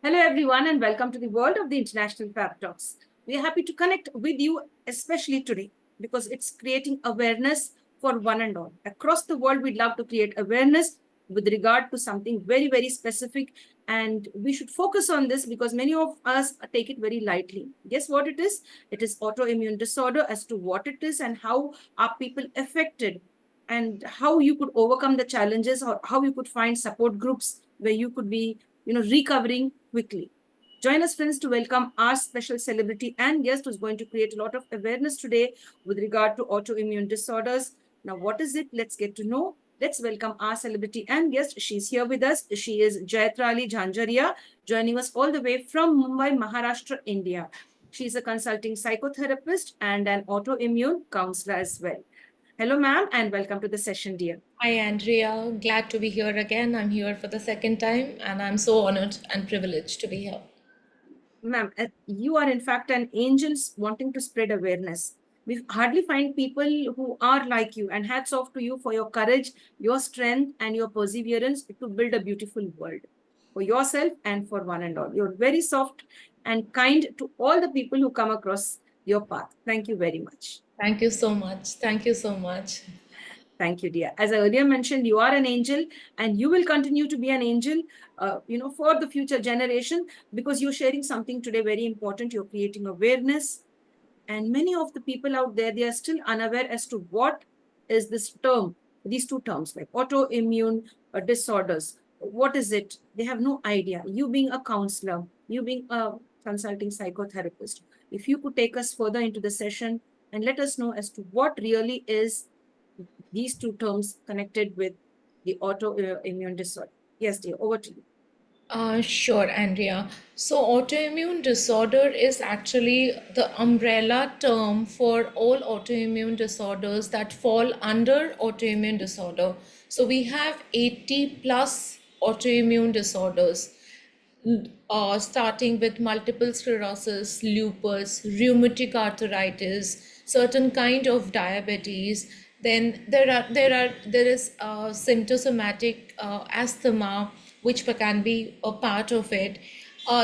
Hello, everyone, and welcome to the world of the International Fab Talks. We are happy to connect with you, especially today, because it's creating awareness for one and all. Across the world, we'd love to create awareness with regard to something very, very specific. And we should focus on this because many of us take it very lightly. Guess what it is? It is autoimmune disorder. As to what it is and how are people affected, and how you could overcome the challenges, or how you could find support groups where you could be recovering quickly. Join us, friends, to welcome our special celebrity and guest who's going to create a lot of awareness today with regard to autoimmune disorders. Now, what is it? Let's get to know. Let's welcome our celebrity and guest. She's here with us. She is Jayatrali Jhanjaria, joining us all the way from Mumbai, Maharashtra, India. She's a consulting psychotherapist and an autoimmune counselor as well. Hello, ma'am, and welcome to the session, dear. Hi, Andrea. Glad to be here again. I'm here for the second time, and I'm so honored and privileged to be here. Ma'am, you are in fact an angel wanting to spread awareness. We hardly find people who are like you, and hats off to you for your courage, your strength, and your perseverance to build a beautiful world for yourself and for one and all. You're very soft and kind to all the people who come across your path. Thank you very much. Thank you so much. Thank you so much. Thank you, dear. As I earlier mentioned, you are an angel and you will continue to be an angel, for the future generation, because you're sharing something today very important. You're creating awareness. And many of the people out there, they are still unaware as to what is this term, these two terms, like autoimmune disorders. What is it? They have no idea. You being a counselor, you being a consulting psychotherapist, if you could take us further into the session and let us know as to what really is these two terms connected with the autoimmune disorder. Yes, dear, over to you. Sure, Andrea. So, autoimmune disorder is actually the umbrella term for all autoimmune disorders that fall under autoimmune disorder. So, we have 80 plus autoimmune disorders, starting with multiple sclerosis, lupus, rheumatic arthritis, certain kind of diabetes. Then there is symptomatic asthma, which can be a part of it.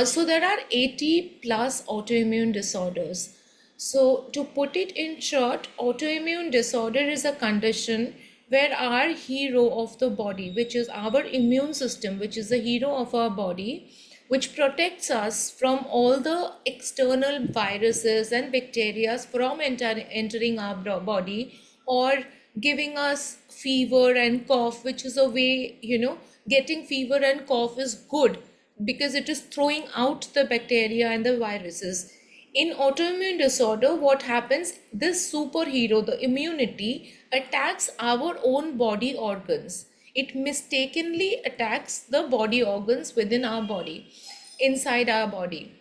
So there are 80 plus autoimmune disorders. So to put it in short, autoimmune disorder is a condition where our hero of the body, which is our immune system, which is the hero of our body, which protects us from all the external viruses and bacteria from entering our body, or giving us fever and cough, which is a way, getting fever and cough is good because it is throwing out the bacteria and the viruses. In autoimmune disorder, what happens, this superhero, the immunity, attacks our own body organs. It mistakenly attacks the body organs within our body, inside our body.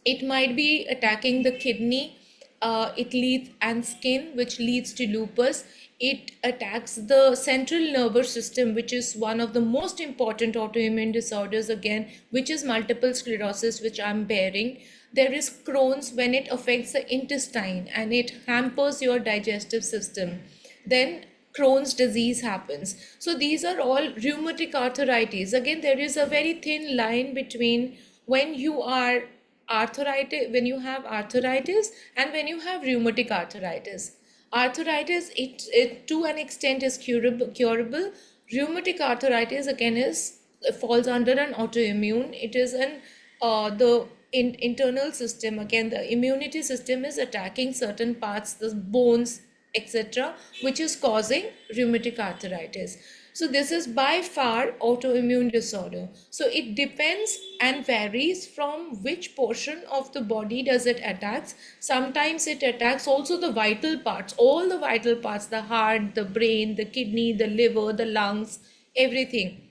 It might be attacking the kidney, it leads and skin, which leads to lupus. It attacks the central nervous system, which is one of the most important autoimmune disorders again, which is multiple sclerosis, which I'm bearing. There is Crohn's, when it affects the intestine and it hampers your digestive system. Then Crohn's disease happens. So these are all rheumatic arthritis. Again, there is a very thin line between when you are arthritis, when you have arthritis and when you have rheumatic arthritis. Arthritis, it to an extent is curable. Rheumatic arthritis again is falls under an autoimmune. It is an the internal system. Again, the immunity system is attacking certain parts, the bones, etc., which is causing rheumatic arthritis. So this is by far autoimmune disorder. So it depends and varies from which portion of the body does it attacks. Sometimes it attacks also the vital parts, all the vital parts, the heart, the brain, the kidney, the liver, the lungs, everything.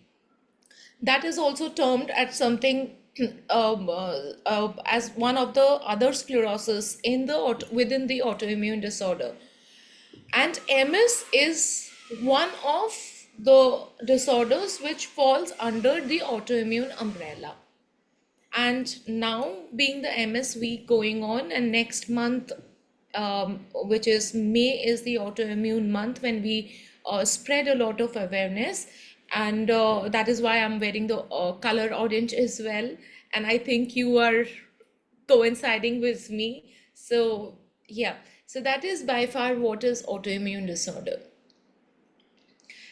That is also termed as something as one of the other sclerosis in the within the autoimmune disorder. And MS is one of the disorders which falls under the autoimmune umbrella. And now, being the MS week going on, and next month, which is May, is the autoimmune month when we spread a lot of awareness. and that is why I'm wearing the color orange as well. And I think you are coinciding with me. So, yeah. So that is by far what is autoimmune disorder.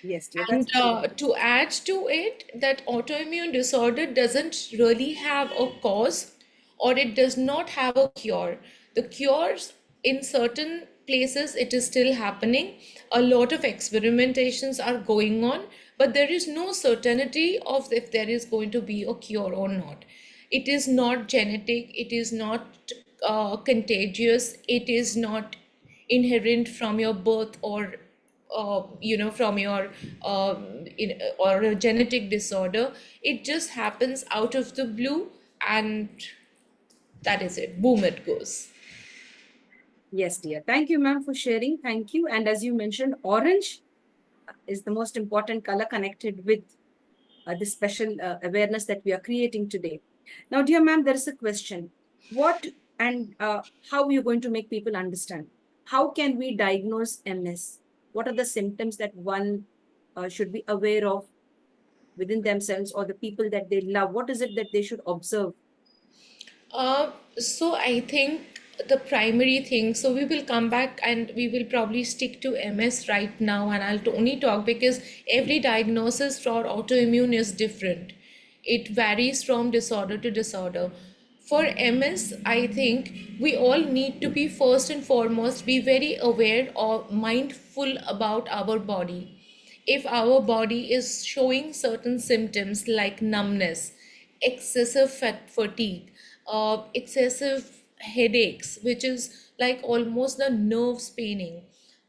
Yes, dear, that's And absolutely. to add to it, that autoimmune disorder doesn't really have a cause, or it does not have a cure. The cures in certain places it is still happening. A lot of experimentations are going on, but there is no certainty of if there is going to be a cure or not. It is not genetic, it is not contagious, it is not inherent from your birth, or from your or a genetic disorder. It just happens out of the blue, and that is it, boom, it goes. Yes, dear. Thank you, ma'am, for sharing. Thank you. And as you mentioned, orange is the most important color connected with this special awareness that we are creating today. Now, dear ma'am, there is a question. What and how are you going to make people understand? How can we diagnose MS? What are the symptoms that one should be aware of within themselves or the people that they love? What is it that they should observe? So I think the primary thing, so we will come back and we will probably stick to MS right now, and I'll only talk because every diagnosis for autoimmune is different. It varies from disorder to disorder. For MS, I think we all need to be first and foremost be very aware or mindful about our body. If our body is showing certain symptoms like numbness, excessive fatigue, excessive headaches, which is like almost the nerves paining.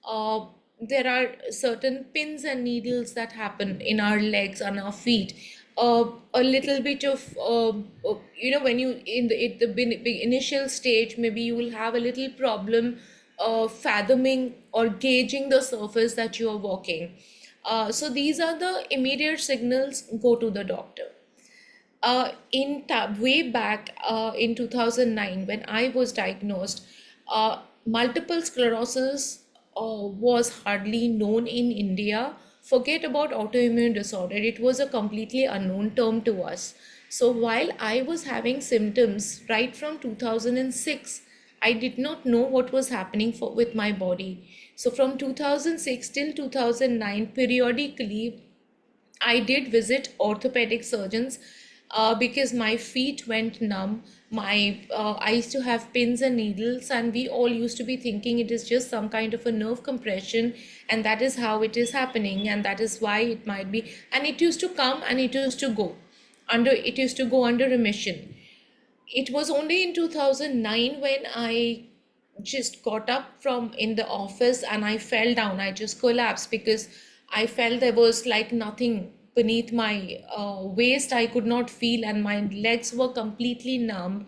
Uh, there are certain pins and needles that happen in our legs and our feet. A little bit of, when you in the initial stage, maybe you will have a little problem fathoming or gauging the surface that you are walking. So these are the immediate signals. Go to the doctor. Way back in 2009, when I was diagnosed, multiple sclerosis was hardly known in India. Forget about autoimmune disorder, it was a completely unknown term to us. So while I was having symptoms right from 2006, I did not know what was happening with my body. So from 2006 till 2009, periodically I did visit orthopedic surgeons because my feet went numb. I used to have pins and needles, and we all used to be thinking it is just some kind of a nerve compression, and that is how it is happening, and that is why it might be. And it used to come and it used to go under. It used to go under remission. It was only in 2009 when I just got up from in the office and I fell down. I just collapsed because I felt there was like nothing beneath my waist. I could not feel, and my legs were completely numb.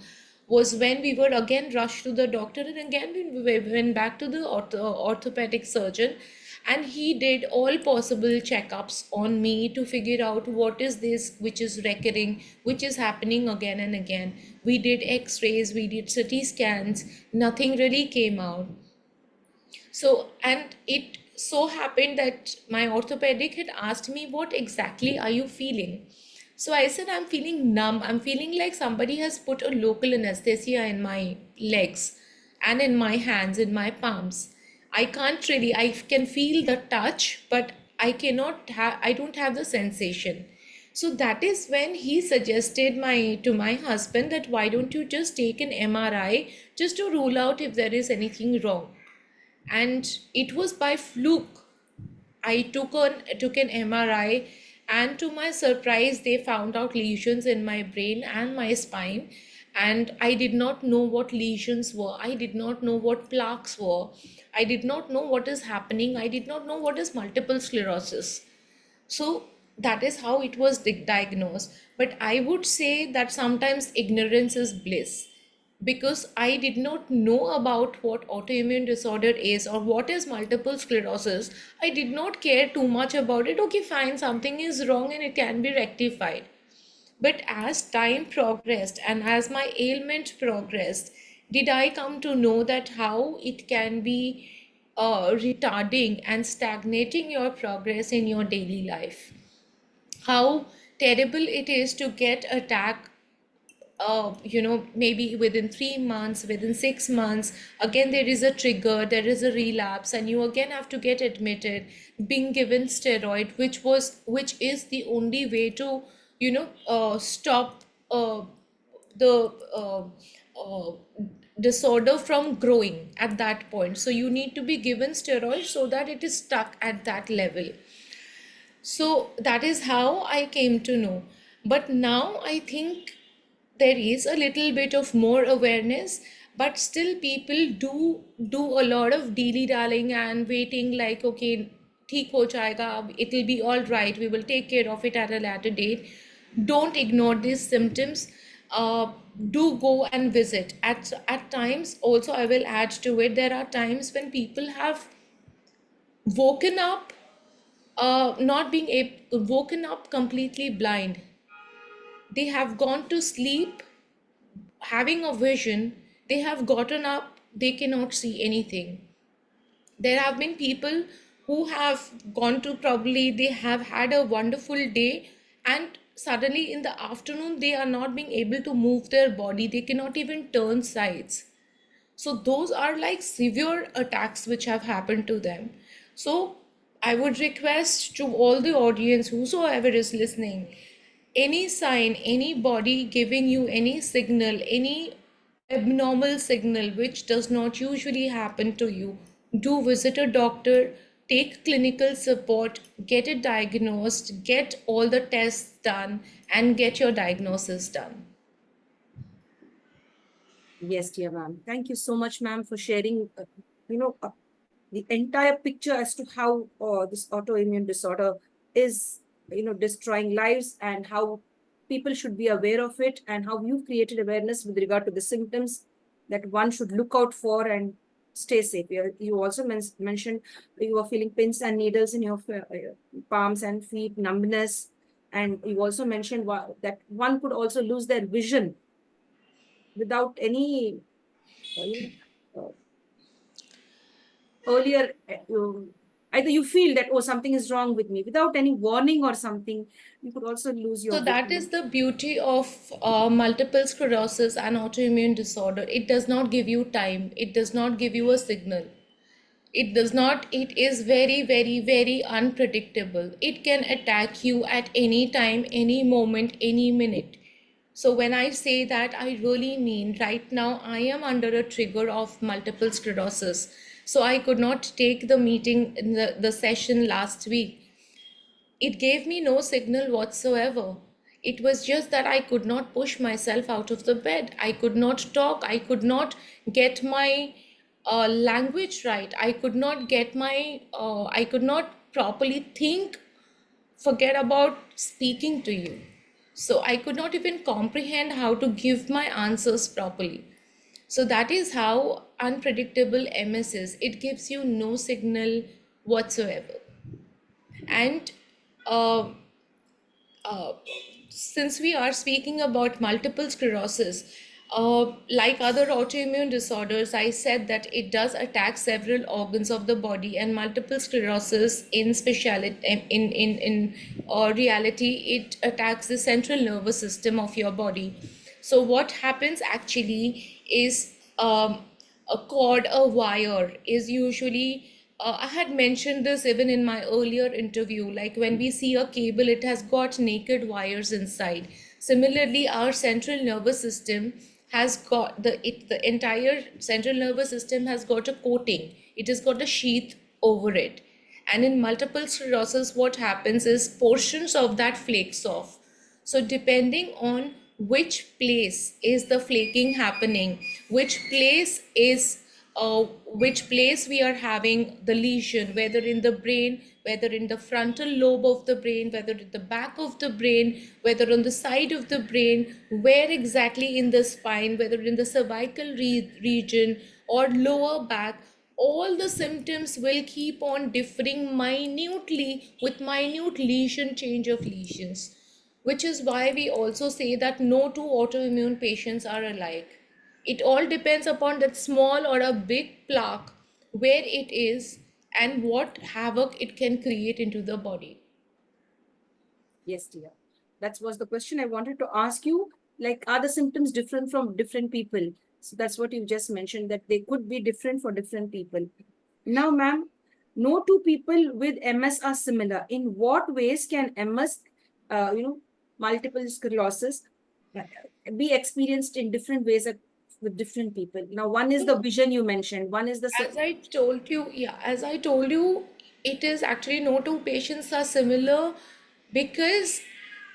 Was when we were again rushed to the doctor, and again we went back to the orthopedic surgeon, and he did all possible checkups on me to figure out what is this which is recurring, which is happening again and again. We did x-rays, we did CT scans, nothing really came out. So, and it so happened that my orthopedic had asked me, what exactly are you feeling? So I said, I'm feeling numb. I'm feeling like somebody has put a local anesthesia in my legs and in my hands, in my palms. I can't really, I can feel the touch, but I don't have the sensation. So that is when he suggested to my husband that why don't you just take an MRI just to rule out if there is anything wrong. And it was by fluke. I took an MRI, and to my surprise, they found out lesions in my brain and my spine. And I did not know what lesions were. I did not know what plaques were. I did not know what is happening. I did not know what is multiple sclerosis. So that is how it was diagnosed. But I would say that sometimes ignorance is bliss, because I did not know about what autoimmune disorder is or what is multiple sclerosis. I did not care too much about it. Okay, fine, something is wrong and it can be rectified. But as time progressed and as my ailment progressed, did I come to know that how it can be retarding and stagnating your progress in your daily life. how terrible it is to get attack, maybe within 3 months, within 6 months, again there is a trigger, there is a relapse, and you again have to get admitted, being given steroid, which is the only way to, stop the uh, disorder from growing at that point. So you need to be given steroids so that it is stuck at that level. So that is how I came to know. But now I think there is a little bit of more awareness, but still people do a lot of dilly-dallying and waiting, like, okay, theek ho jayega, it'll be all right, we will take care of it at a later date. Don't ignore these symptoms. uh, do go and visit at times. Also, I will add to it, there are times when people have woken up, not being woken up completely blind. They have gone to sleep having a vision, they have gotten up, they cannot see anything. There have been people who have gone to, probably they have had a wonderful day, and suddenly in the afternoon they are not being able to move their body, they cannot even turn sides. So those are like severe attacks which have happened to them. So I would request to all the audience, whosoever is listening, any sign, any body giving you any signal, any abnormal signal which does not usually happen to you, do visit a doctor, take clinical support, get it diagnosed, get all the tests done, and get your diagnosis done. Yes, dear ma'am. Thank you so much, ma'am, for sharing, you know, uh, the entire picture as to how this autoimmune disorder is, destroying lives, and how people should be aware of it, and how you've created awareness with regard to the symptoms that one should look out for and stay safe. You also mentioned you are feeling pins and needles in your palms and feet, numbness, and you also mentioned that one could also lose their vision without any uh, you know, earlier either you feel that, oh, something is wrong with me, without any warning or something, you could also lose your So that is vision. the beauty of multiple sclerosis and autoimmune disorder. It does not give you time. It does not give you a signal. It does not, it is very, very, very unpredictable. It can attack you at any time, any moment, any minute. So when I say that, I really mean right now I am under a trigger of multiple sclerosis. So I could not take the meeting in the session last week. It gave me no signal whatsoever. It was just that I could not push myself out of the bed. I could not talk. I could not get my language right. I could not properly think, forget about speaking to you. So I could not even comprehend how to give my answers properly. So that is how unpredictable MS is. It gives you no signal whatsoever. And uh, uh, since we are speaking about multiple sclerosis, like other autoimmune disorders, I said that it does attack several organs of the body, and multiple sclerosis, in speciality, in reality, it attacks the central nervous system of your body. So what happens actually is, a cord, a wire is usually, I had mentioned this even in my earlier interview, like when we see a cable, it has got naked wires inside. Similarly, our central nervous system has got the entire central nervous system has got a coating. It has got a sheath over it. And in multiple sclerosis, what happens is portions of that flakes off. So depending on which place is the flaking happening, which place we are having the lesion, whether in the brain, whether in the frontal lobe of the brain, whether at the back of the brain, whether on the side of the brain, where exactly in the spine, whether in the cervical region or lower back, all the symptoms will keep on differing minutely with minute lesion change of lesions, which is why we also say that no two autoimmune patients are alike. It all depends upon that small or a big plaque, where it is, and what havoc it can create into the body. Yes, dear. That was the question I wanted to ask you. Like, are the symptoms different from different people? So that's what you just mentioned, that they could be different for different people. Now, ma'am, no two people with MS are similar. In what ways can MS, multiple sclerosis, uh, be experienced in different ways with different people? Now, one is the vision you mentioned. One is the As I told you, yeah, as I told you, it is actually no two patients are similar because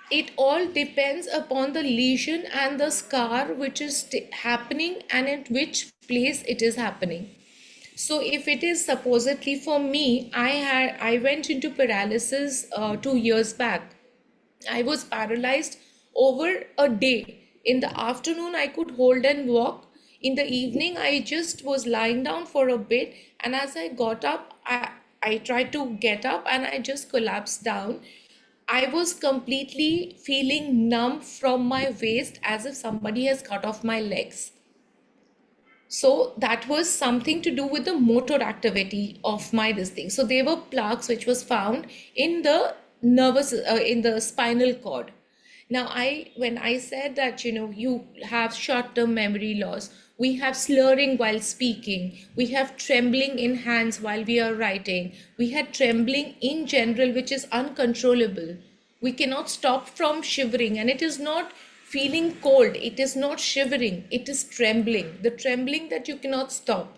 it all depends upon the lesion and the scar which is happening and at which place it is happening. So if it is supposedly for me, I went into paralysis 2 years back. I was paralyzed over a day. In the afternoon, I could hold and walk. In the evening, I just was lying down for a bit. And as I got up, I tried to get up and I just collapsed down. I was completely feeling numb from my waist as if somebody has cut off my legs. So that was something to do with the motor activity of my this thing. So there were plaques which was found in the in the spinal cord. Now when I said that, you have short-term memory loss, we have slurring while speaking, we have trembling in hands while we are writing, we had trembling in general, which is uncontrollable. We cannot stop from shivering, and it is not feeling cold, it is not shivering, it is trembling, the trembling that you cannot stop.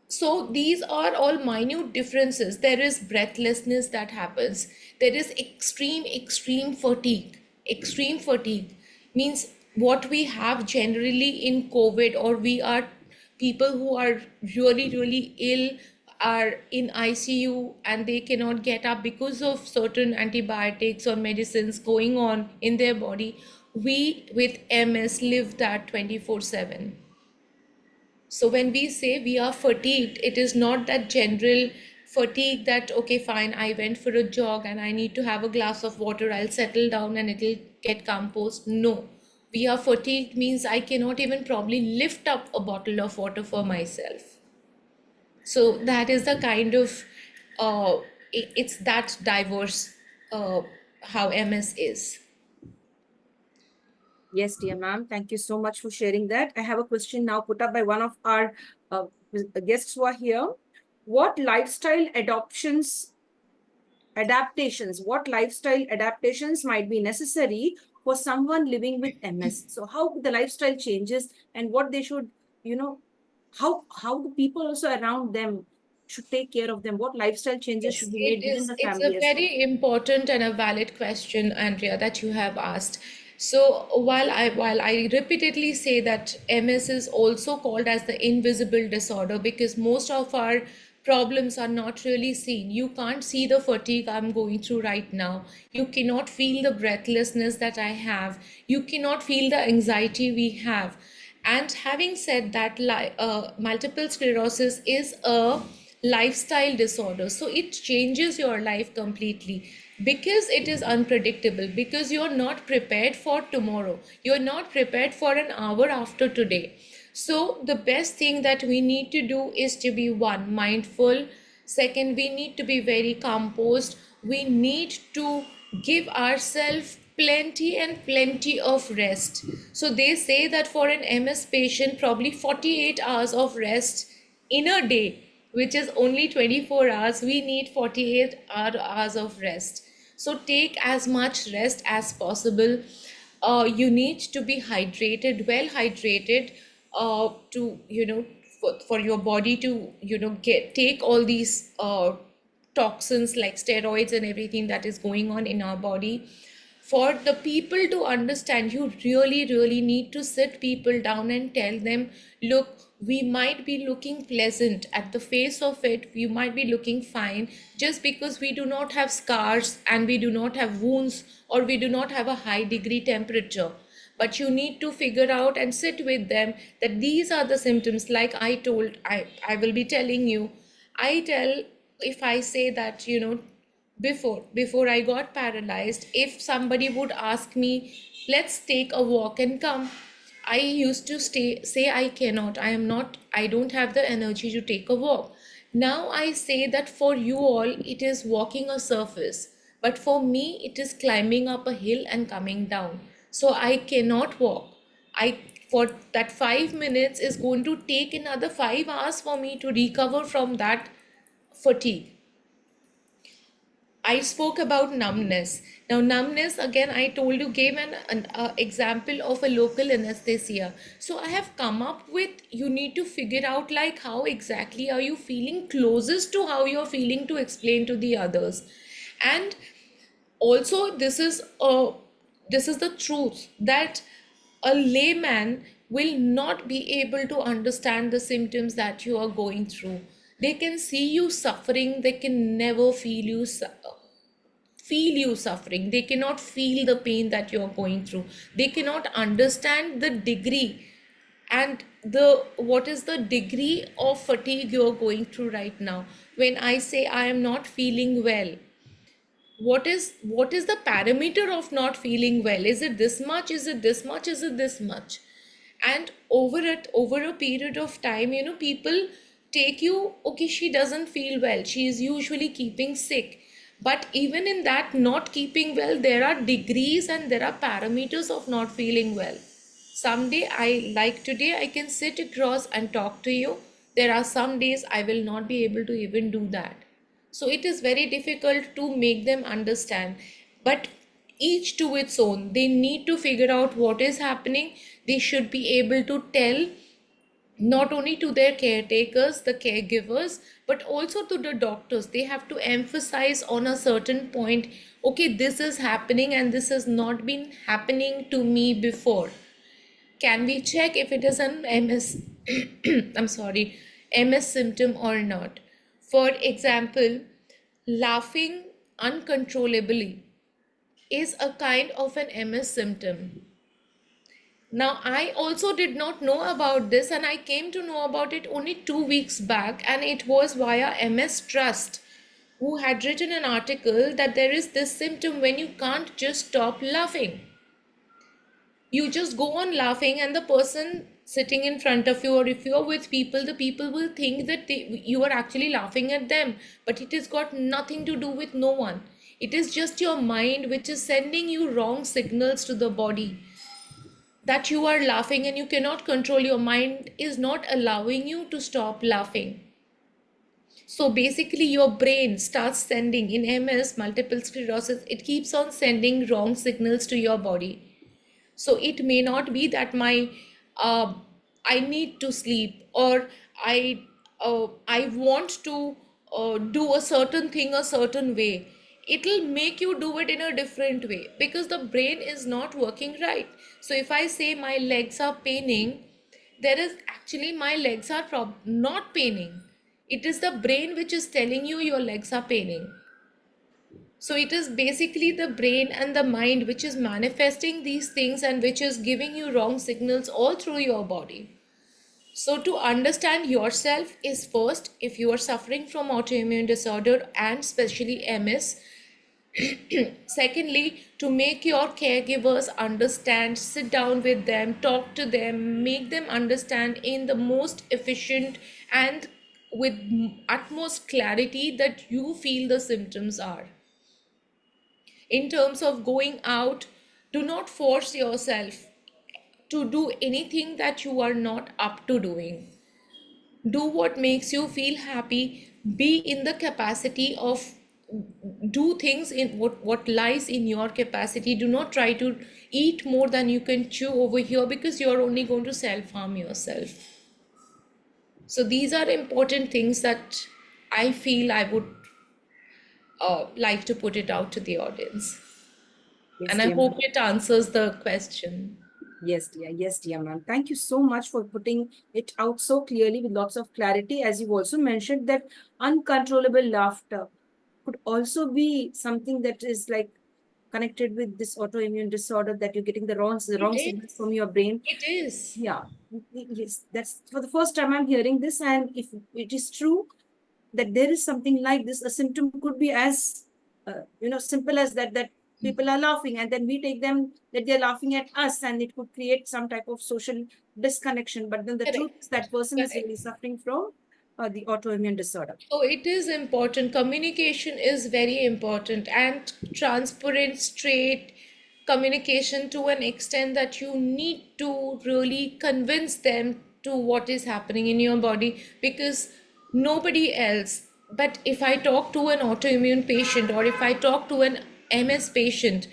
So these are all minute differences. There is breathlessness that happens, there is extreme fatigue. Extreme fatigue means what we have generally in COVID, or we are people who are really ill, are in ICU and they cannot get up because of certain antibiotics or medicines going on in their body. We with MS live that 24/7. So when we say we are fatigued, it is not that general fatigue that, okay, fine, I went for a jog and I need to have a glass of water, I'll settle down and it'll get composed. No. We are fatigued means I cannot even probably lift up a bottle of water for myself. So that is the kind of, it's that diverse uh, how MS is. Yes, dear ma'am. Thank you so much for sharing that. I have a question now put up by one of our uh, guests who are here. What lifestyle adaptations might be necessary for someone living with MS? So how the lifestyle changes and what they should, you know, how the people also around them should take care of them. What lifestyle changes Yes, should be it made within is. the It's a family as well? very important and a valid question, Andrea, that you have asked. So while I repeatedly say that MS is also called as the invisible disorder because most of our problems are not really seen. You can't see the fatigue I'm going through right now. You cannot feel the breathlessness that I have. You cannot feel the anxiety we have. And having said that, multiple sclerosis is a lifestyle disorder. So it changes your life completely because it is unpredictable, because you're not prepared for tomorrow. You're not prepared for an hour after today. So the best thing that we need to do is to be one, mindful. Second, we need to be very composed. We need to give ourselves plenty and plenty of rest. So they say that for an MS patient, probably 48 hours of rest in a day, which is only 24 hours, we need 48 hours of rest. So take as much rest as possible. You need to be hydrated, well hydrated, to for your body to get take all these toxins like steroids and everything that is going on in our body. For the people to understand, you really need to sit people down and tell them, look, we might be looking pleasant at the face of it, we might be looking fine just because we do not have scars and we do not have wounds or we do not have a high degree temperature. But you need to figure out and sit with them that these are the symptoms. Like I will be telling you, I tell, if I say that, before I got paralyzed, if somebody would ask me, let's take a walk and come, I used to say I cannot, I am not, I don't have the energy to take a walk. Now I say that for you all, it is walking a surface. But for me, it is climbing up a hill and coming down. So I cannot walk. I For that 5 minutes is going to take another 5 hours for me to recover from that fatigue. I spoke about numbness. Now, numbness, again, I told you, gave an example of a local anesthesia. So I have come up with, you need to figure out like how exactly are you feeling closest to how you're feeling to explain to the others. And also, this is the truth that a layman will not be able to understand the symptoms that you are going through. They can see you suffering, they can never feel you suffering. They cannot feel the pain that you're going through. They cannot understand the degree and the what is the degree of fatigue you're going through right now. When I say I am not feeling well, what is the parameter of not feeling well? Is it this much? Is it this much? Is it this much? And over a period of time, people take you, okay, she doesn't feel well, she is usually keeping sick. But even in that not keeping well, there are degrees and there are parameters of not feeling well. Someday, I like today, I can sit across and talk to you. There are some days I will not be able to even do that. So it is very difficult to make them understand. But each to its own, they need to figure out what is happening. They should be able to tell not only to their caretakers, the caregivers, but also to the doctors. They have to emphasize on a certain point, okay, this is happening and this has not been happening to me before. Can we check if it is an MS, I'm sorry, MS symptom or not? For example, laughing uncontrollably is a kind of an MS symptom. Now, I also did not know about this, and I came to know about it only 2 weeks back, and it was via MS Trust, who had written an article that there is this symptom when you can't just stop laughing. You just go on laughing, and the person sitting in front of you, or if you're with people, the people will think that you are actually laughing at them, but it has got nothing to do with no one. It is just your mind which is sending you wrong signals to the body that you are laughing, and you cannot control. Your mind is not allowing you to stop laughing. So basically, your brain starts sending, in MS, multiple sclerosis, it keeps on sending wrong signals to your body. So it may not be that uh, I need to sleep, or I want to do a certain thing a certain way. It'll make you do it in a different way because the brain is not working right. So if I say my legs are paining, there is actually my legs are not paining. It is the brain which is telling you your legs are paining. So it is basically the brain and the mind which is manifesting these things and which is giving you wrong signals all through your body. So to understand yourself is first, if you are suffering from autoimmune disorder and especially MS. Secondly, to make your caregivers understand, sit down with them, talk to them, make them understand in the most efficient and with utmost clarity that you feel the symptoms are. In terms of going out, do not force yourself to do anything that you are not up to doing. Do what makes you feel happy. Be in the capacity of do things in what lies in your capacity. Do not try to eat more than you can chew over here because you're only going to self-harm yourself. So these are important things that I feel I would like to put it out to the audience. Yes, And I dear hope ma'am. it answers the question. Yes, dear. Yes, dear ma'am. Thank you so much for putting it out so clearly with lots of clarity. As you've also mentioned that uncontrollable laughter could also be something that is like connected with this autoimmune disorder, that you're getting the It wrong signals is. from your brain. It is. Yeah, yes, that's for the first time I'm hearing this. And if it is true that there is something like this, a symptom could be as simple as that people are laughing, and then we take them that they're laughing at us, and it could create some type of social disconnection. But then the truth Correct. is that person is Correct. really suffering from the autoimmune disorder? So it is important. Communication is very important, and transparent, straight communication to an extent that you need to really convince them to what is happening in your body, because nobody else. But if I talk to an autoimmune patient, or if I talk to an MS patient,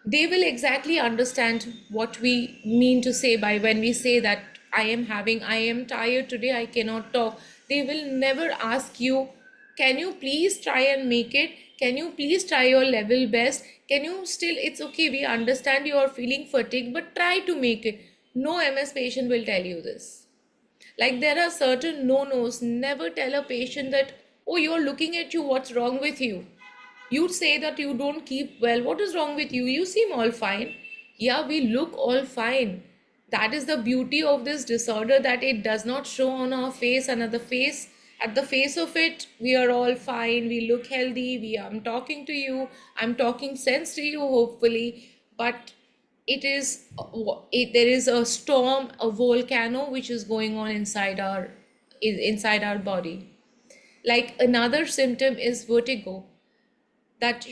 they will exactly understand what we mean to say by when we say that I am tired today, I cannot talk. They will never ask you, can you please try and make it? Can you please try your level best? Can you still, it's okay, we understand you are feeling fatigued, but try to make it. No MS patient will tell you this. Like there are certain no-nos. Never tell a patient that, oh, you're looking at you, what's wrong with you? You say that you don't keep well. What is wrong with you? You seem all fine. Yeah, we look all fine. That is the beauty of this disorder, that it does not show on our face, and at the face of it, we are all fine. We look healthy. I'm talking to you. I'm talking sense to you, hopefully. But there is a storm, a volcano which is going on inside our body. Like another symptom is vertigo, that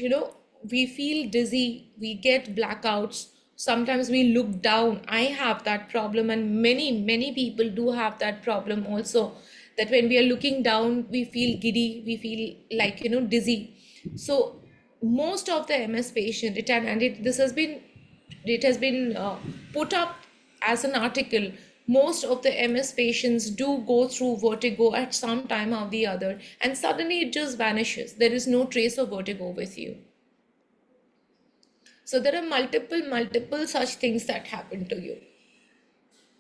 we feel dizzy, we get blackouts, sometimes we look down. I have that problem, and many people do have that problem also, that when we are looking down, we feel giddy, we feel like dizzy. So most of the MS patient, it has been put up as an article. Most of the MS patients do go through vertigo at some time or the other, and suddenly it just vanishes. There is no trace of vertigo with you. So there are multiple such things that happen to you.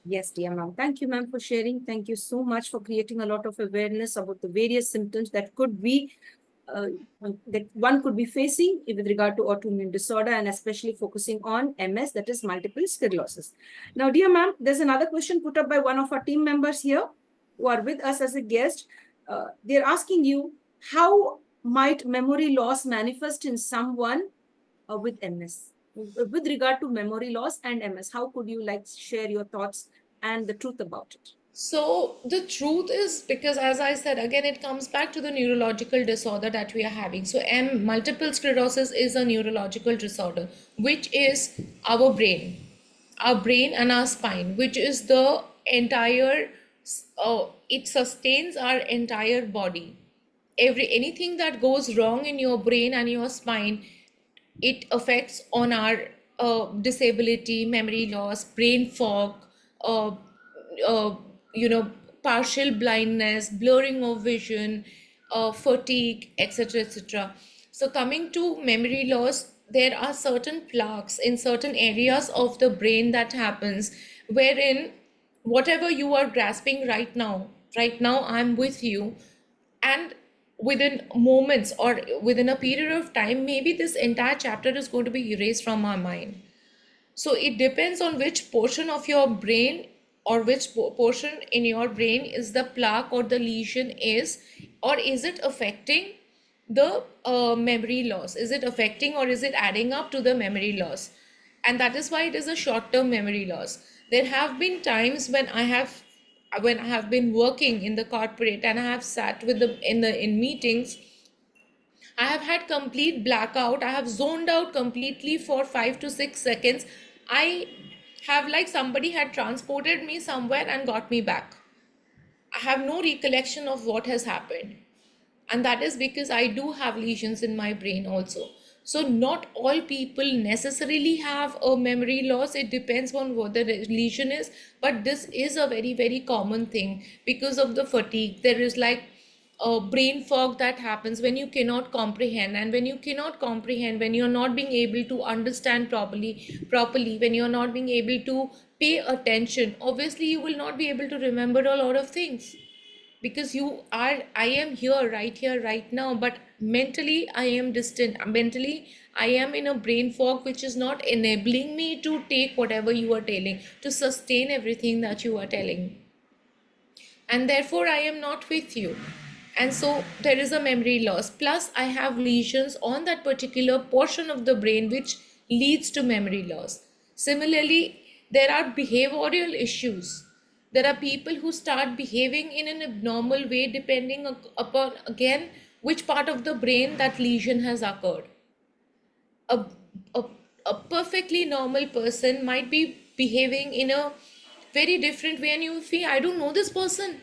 Yes, dear ma'am. Thank you, ma'am, for sharing. Thank you so much for creating a lot of awareness about the various symptoms that could be uh, that one could be facing with regard to autoimmune disorder, and especially focusing on MS, that is multiple sclerosis. Now, dear ma'am, there's another question put up by one of our team members here who are with us as a guest. They're asking you, how might memory loss manifest in someone with MS? With regard to memory loss and MS, how could you like share your thoughts and the truth about it? So the truth is, because as I said, again, it comes back to the neurological disorder that we are having. So multiple sclerosis is a neurological disorder, which is our brain and our spine, which is the entire, it sustains our entire body. Anything that goes wrong in your brain and your spine, it affects on our disability, memory loss, brain fog, uh, uh, you know, partial blindness, blurring of vision, fatigue, etc., etc. So coming to memory loss, there are certain plaques in certain areas of the brain that happens, wherein whatever you are grasping right now I'm with you, and within moments or within a period of time, maybe this entire chapter is going to be erased from our mind. So it depends on which portion of your brain, or which portion in your brain is the plaque or the lesion is, or is it affecting the memory loss? Is it affecting, or is it adding up to the memory loss? And that is why it is a short term memory loss. There have been times when I have been working in the corporate, and I have sat with the in meetings, I have had complete blackout. I have zoned out completely for 5 to 6 seconds. I have, like, somebody had transported me somewhere and got me back. I have no recollection of what has happened. And that is because I do have lesions in my brain also. So, not all people necessarily have a memory loss. It depends on what the lesion is. But this is a very common thing because of the fatigue. There is like a brain fog that happens when you cannot comprehend, and when you cannot comprehend, when you're not being able to understand properly, when you're not being able to pay attention, obviously you will not be able to remember a lot of things, because I am here right now, but mentally I am distant. Mentally I am in a brain fog which is not enabling me to take whatever you are telling, to sustain everything that you are telling, and therefore I am not with you. And so there is a memory loss, plus I have lesions on that particular portion of the brain which leads to memory loss. Similarly, there are behavioral issues. There are people who start behaving in an abnormal way depending upon, again, which part of the brain that lesion has occurred. A, a, a perfectly normal person might be behaving in a very different way, and you feel, I don't know this person.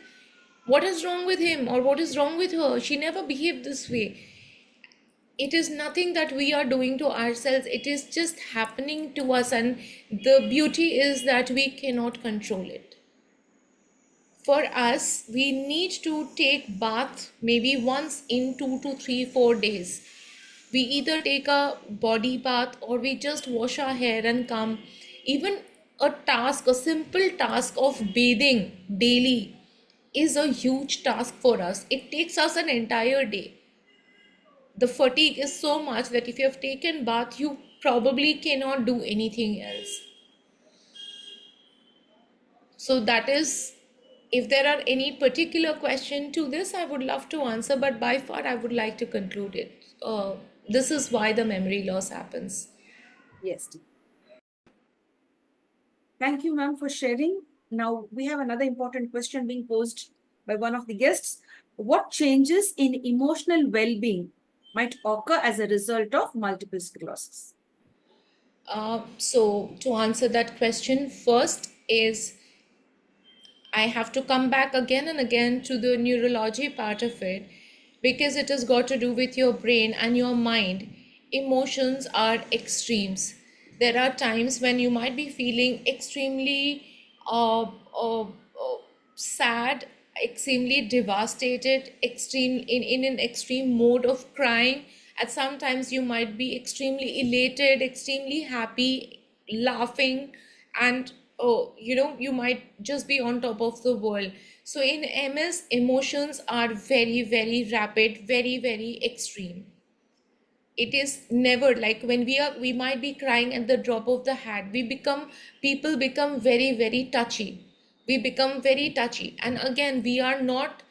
What is wrong with him or what is wrong with her? She never behaved this way. It is nothing that we are doing to ourselves, it is just happening to us, and the beauty is that we cannot control it. For us, we need to take bath maybe once in 2 to 3 4 days. We either take a body bath or we just wash our hair and come. Even a simple task of bathing daily is a huge task for us. It takes us an entire day. The fatigue is so much that if you have taken bath, you probably cannot do anything else. So that is, if there are any particular question to this, I would love to answer, but by far I would like to conclude it. This is why the memory loss happens. Yes. Thank you, ma'am, for sharing. Now, we have another important question being posed by one of the guests. What changes in emotional well-being might occur as a result of multiple sclerosis? So to answer that question, first is I have to come back again and again to the neurology part of it, because it has got to do with your brain and your mind. Emotions are extremes. There are times when you might be feeling extremely sad, extremely devastated, in an extreme mode of crying. At sometimes you might be extremely elated, extremely happy, laughing, and you might just be on top of the world. So in MS, emotions are very, very rapid, very, very extreme. It is never like when we might be crying at the drop of the hat. People become very, very touchy. We become very touchy, and again, we are not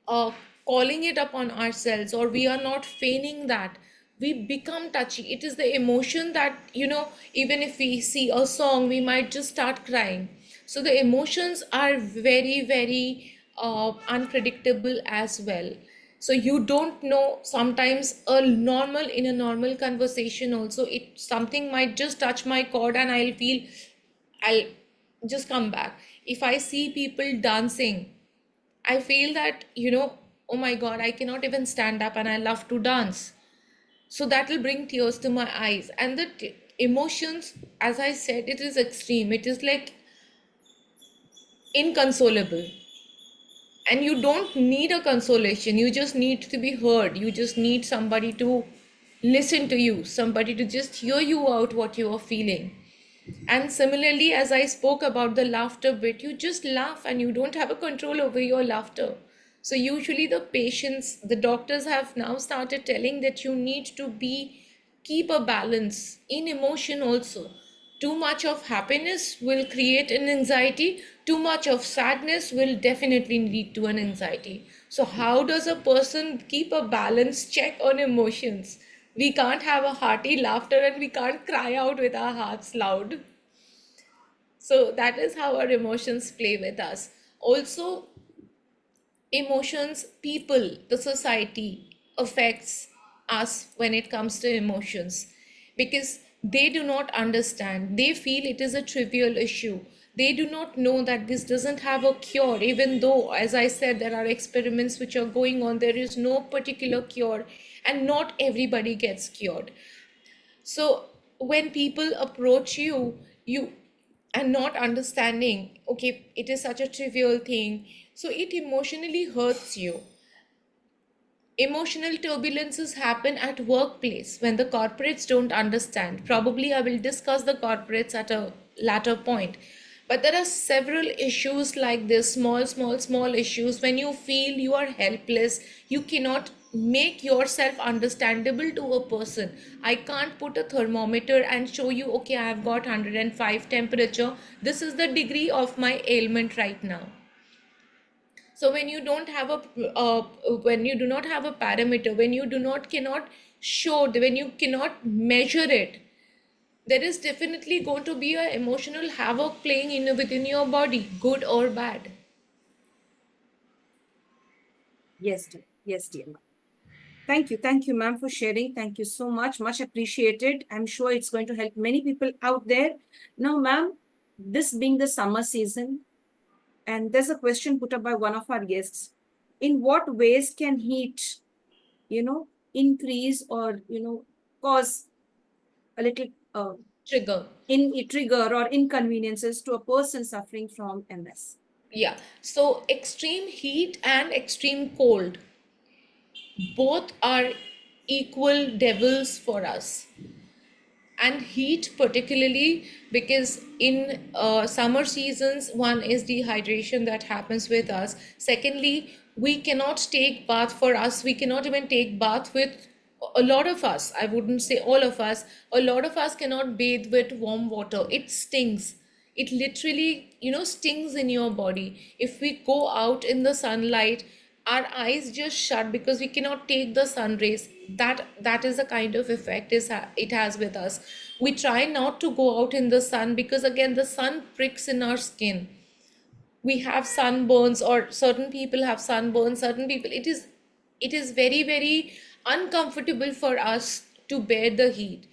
uh, calling it upon ourselves, or we are not feigning that. We become touchy. It is the emotion that, even if we see a song, we might just start crying. So the emotions are very, very unpredictable as well. So you don't know, sometimes in a normal conversation also, it something might just touch my chord and I'll just come back. If I see people dancing, I feel that, oh my God, I cannot even stand up and I love to dance. So that will bring tears to my eyes. And the emotions, as I said, it is extreme. It is like inconsolable. And you don't need a consolation. You just need to be heard. You just need somebody to listen to you, somebody to just hear you out what you are feeling. And similarly, as I spoke about the laughter bit, you just laugh and you don't have a control over your laughter. So usually the doctors have now started telling that you need to keep a balance in emotion also. Too much of happiness will create an anxiety. Too much of sadness will definitely lead to an anxiety. So how does a person keep a balance check on emotions? We can't have a hearty laughter and we can't cry out with our hearts loud. So that is how our emotions play with us. Also, emotions, people, the society affects us when it comes to emotions, because they do not understand. They feel it is a trivial issue. They do not know that this doesn't have a cure, even though, as I said, there are experiments which are going on. There is no particular cure, and not everybody gets cured. So when people approach you and not understanding, okay, it is such a trivial thing, so it emotionally hurts you. Emotional turbulences happen at workplace when the corporates don't understand. Probably I will discuss the corporates at a later point. But there are several issues like this, small issues. When you feel you are helpless, you cannot make yourself understandable to a person. I can't put a thermometer and show you, okay, I have got 105 temperature. This is the degree of my ailment right now. So when you do not have a parameter, when you do not cannot show, when you cannot measure it, there is definitely going to be a emotional havoc playing within your body, good or bad. Yes, dear. Yes, dear ma'am. Thank you, ma'am, for sharing. Thank you so much. Much appreciated. I'm sure it's going to help many people out there. Now, ma'am, this being the summer season, and there's a question put up by one of our guests. In what ways can heat, increase or, cause a little Trigger. in trigger or inconveniences to a person suffering from MS? Yeah. So extreme heat and extreme cold, both are equal devils for us. And heat particularly, because in summer seasons, one is dehydration that happens with us. Secondly, we cannot take bath. For us, we cannot even take bath with, a lot of us, I wouldn't say all of us, a lot of us cannot bathe with warm water. It stings. It literally, stings in your body. If we go out in the sunlight, our eyes just shut because we cannot take the sun rays. That is the kind of effect it has with us. We try not to go out in the sun because again the sun pricks in our skin. We have sunburns, or certain people have sunburns. Certain people, it is very, very uncomfortable for us to bear the heat.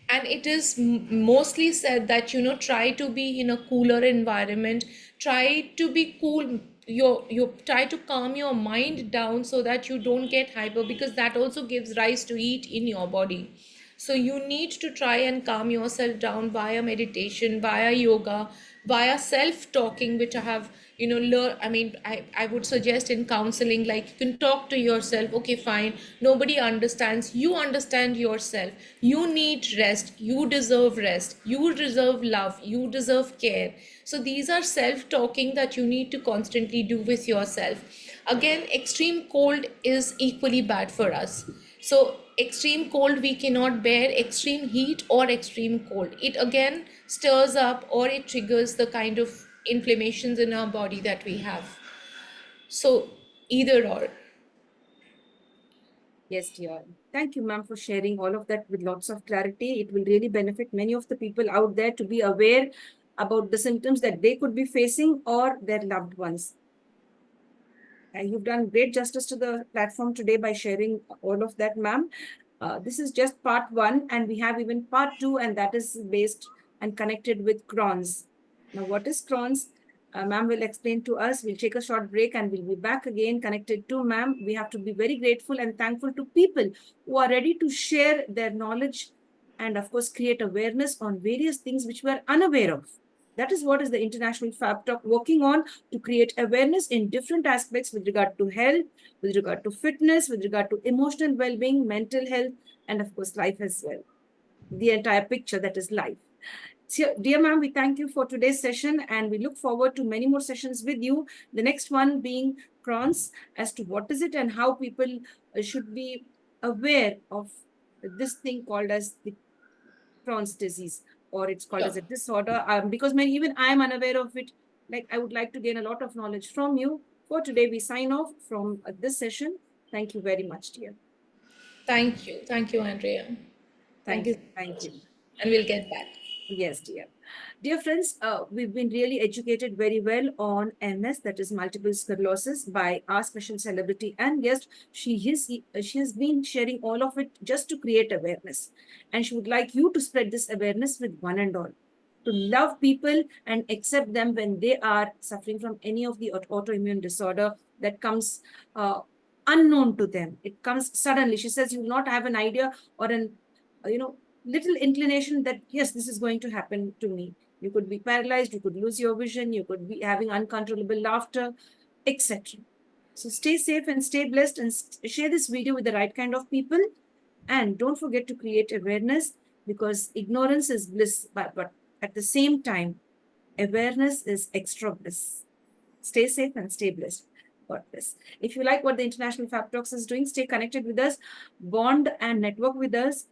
And it is mostly said that, try to be in a cooler environment. Try to be cool. You try to calm your mind down so that you don't get hyper, because that also gives rise to heat in your body. So you need to try and calm yourself down via meditation, via yoga, via self-talking, which I have, learned. I mean, I would suggest in counseling, like you can talk to yourself. Okay, fine. Nobody understands. You understand yourself. You need rest. You deserve rest. You deserve love. You deserve care. So these are self-talking that you need to constantly do with yourself. Again, extreme cold is equally bad for us. So extreme cold we cannot bear, extreme heat or extreme cold. It again stirs up or it triggers the kind of inflammations in our body that we have. So either or. Yes, dear. Thank you, ma'am, for sharing all of that with lots of clarity. It will really benefit many of the people out there to be aware about the symptoms that they could be facing or their loved ones. You've done great justice to the platform today by sharing all of that, ma'am. This is just part one, and we have even part two, and that is based and connected with Crohn's. Now, what is Crohn's? Ma'am will explain to us. We'll take a short break and we'll be back again connected to ma'am. We have to be very grateful and thankful to people who are ready to share their knowledge and, of course, create awareness on various things which we are unaware of. That is what is the International Fab Talk working on, to create awareness in different aspects with regard to health, with regard to fitness, with regard to emotional well-being, mental health, and of course, life as well. The entire picture that is life. So, dear ma'am, we thank you for today's session and we look forward to many more sessions with you. The next one being Crohn's, as to what is it and how people should be aware of this thing called as the Crohn's disease, or it's called as Sure. a disorder. Because even I am unaware of it, like I would like to gain a lot of knowledge from you. For today, we sign off from this session. Thank you very much, dear. Thank you. Thank you, Andrea. Thank Thank you you. so Thank much. you. And we'll get back. Yes, dear. Dear friends, we've been really educated very well on MS, that is multiple sclerosis, by our special celebrity and guest. She has been sharing all of it just to create awareness. And she would like you to spread this awareness with one and all, to love people and accept them when they are suffering from any of the autoimmune disorder that comes unknown to them. It comes suddenly. She says you will not have an idea or an, little inclination that, yes, this is going to happen to me. You could be paralyzed, you could lose your vision, you could be having uncontrollable laughter, etc. So stay safe and stay blessed, and share this video with the right kind of people. And don't forget to create awareness, because ignorance is bliss, but at the same time, awareness is extra bliss. Stay safe and stay blessed. God bless. If you like what the International Fab Talks is doing, stay connected with us, bond and network with us.